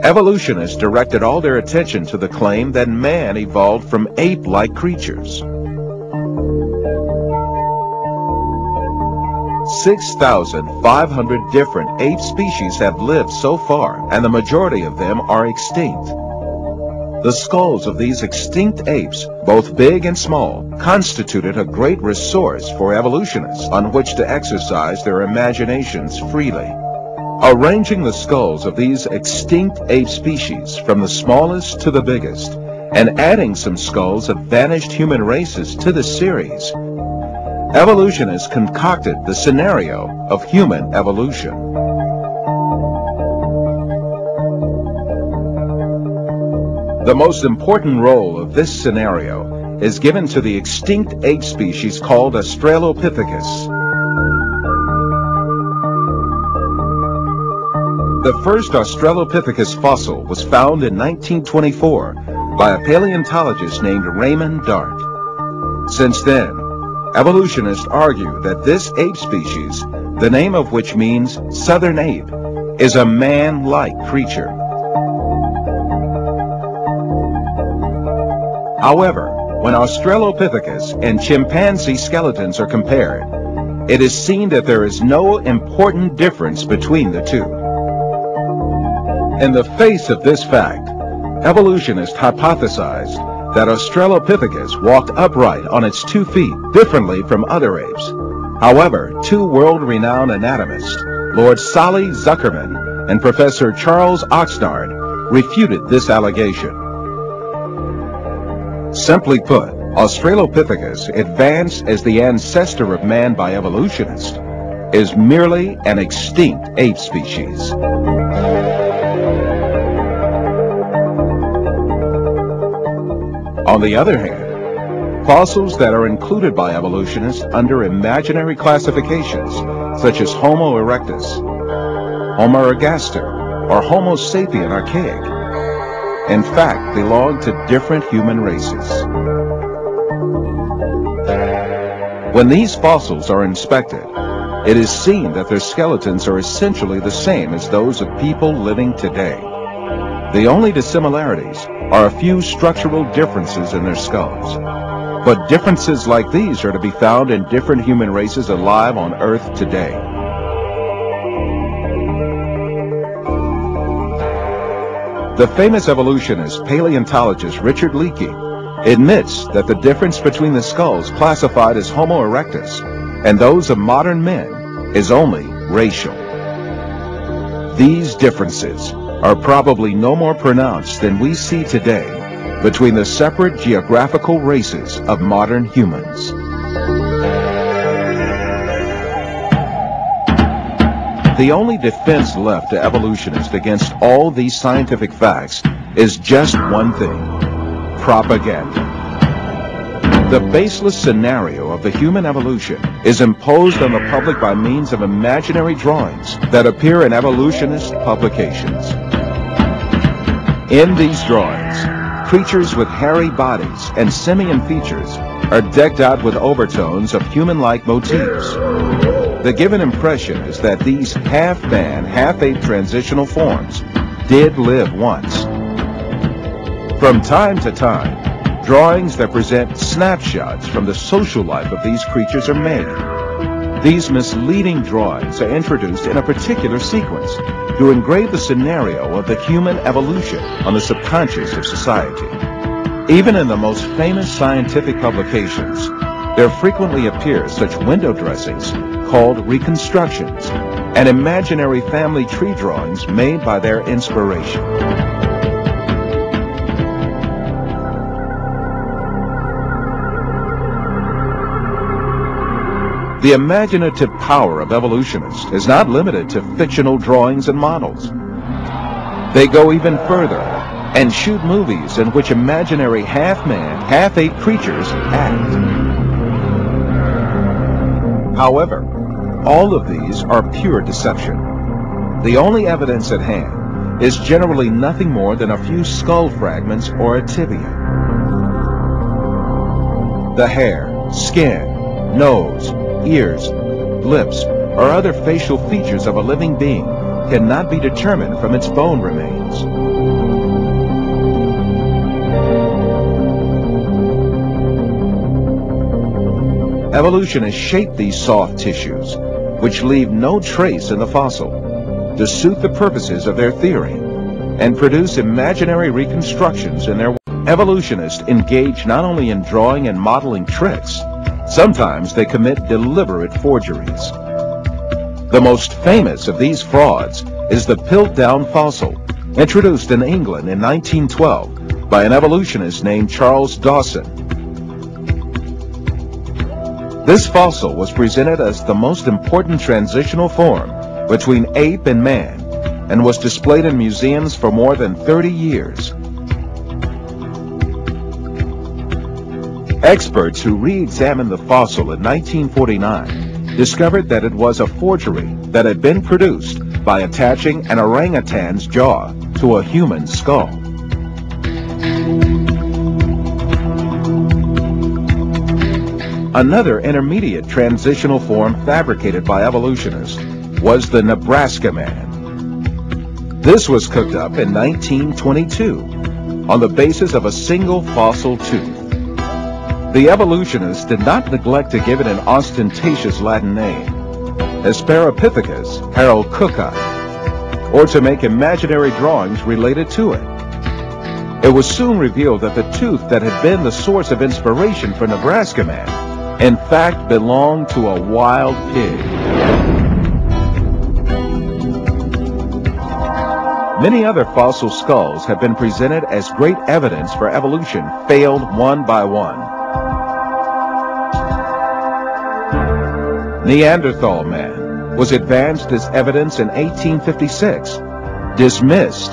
Evolutionists directed all their attention to the claim that man evolved from ape-like creatures. 6,500 different ape species have lived so far, and the majority of them are extinct. The skulls of these extinct apes, both big and small, constituted a great resource for evolutionists on which to exercise their imaginations freely. Arranging the skulls of these extinct ape species from the smallest to the biggest, and adding some skulls of vanished human races to the series, evolutionists concocted the scenario of human evolution. The most important role of this scenario is given to the extinct ape species called Australopithecus. The first Australopithecus fossil was found in 1924 by a paleontologist named Raymond Dart. Since then, evolutionists argue that this ape species, the name of which means southern ape, is a man-like creature. However, when Australopithecus and chimpanzee skeletons are compared, it is seen that there is no important difference between the two. In the face of this fact, evolutionists hypothesized that Australopithecus walked upright on its 2 feet differently from other apes. However, two world-renowned anatomists, Lord Solly Zuckerman and Professor Charles Oxnard, refuted this allegation. Simply put, Australopithecus, advanced as the ancestor of man by evolutionists, is merely an extinct ape species. On the other hand, fossils that are included by evolutionists under imaginary classifications, such as Homo erectus, Homo ergaster, or Homo sapien archaic, in fact belong to different human races. When these fossils are inspected, it is seen that their skeletons are essentially the same as those of people living today. The only dissimilarities are a few structural differences in their skulls. But differences like these are to be found in different human races alive on Earth today. The famous evolutionist paleontologist Richard Leakey admits that the difference between the skulls classified as Homo erectus and those of modern men is only racial. These differences are probably no more pronounced than we see today between the separate geographical races of modern humans. The only defense left to evolutionists against all these scientific facts is just one thing: propaganda. The baseless scenario of the human evolution is imposed on the public by means of imaginary drawings that appear in evolutionist publications. In these drawings, creatures with hairy bodies and simian features are decked out with overtones of human-like motifs. The given impression is that these half-man, half-ape transitional forms did live once. From time to time, drawings that present snapshots from the social life of these creatures are made. These misleading drawings are introduced in a particular sequence to engrave the scenario of the human evolution on the subconscious of society. Even in the most famous scientific publications, there frequently appear such window dressings called reconstructions and imaginary family tree drawings made by their inspiration. The imaginative power of evolutionists is not limited to fictional drawings and models. They go even further and shoot movies in which imaginary half-man, half-ape creatures act. However, all of these are pure deception. The only evidence at hand is generally nothing more than a few skull fragments or a tibia. The hair, skin, nose, ears, lips, or other facial features of a living being cannot be determined from its bone remains. evolutionists shaped these soft tissues, which leave no trace in the fossil, to suit the purposes of their theory, and produce imaginary reconstructions in their work. Evolutionists engage not only in drawing and modeling tricks, sometimes they commit deliberate forgeries. The most famous of these frauds is the Piltdown fossil, introduced in England in 1912 by an evolutionist named Charles Dawson. This fossil was presented as the most important transitional form between ape and man, and was displayed in museums for more than 30 years. Experts who re-examined the fossil in 1949 discovered that it was a forgery that had been produced by attaching an orangutan's jaw to a human skull. Another intermediate transitional form fabricated by evolutionists was the Nebraska man. This was cooked up in 1922 on the basis of a single fossil tooth. The evolutionists did not neglect to give it an ostentatious Latin name, Hesperopithecus haroldcooki, or to make imaginary drawings related to it. It was soon revealed that the tooth that had been the source of inspiration for Nebraska man, in fact, belonged to a wild pig. Many other fossil skulls have been presented as great evidence for evolution, failed one by one. Neanderthal man was advanced as evidence in 1856, dismissed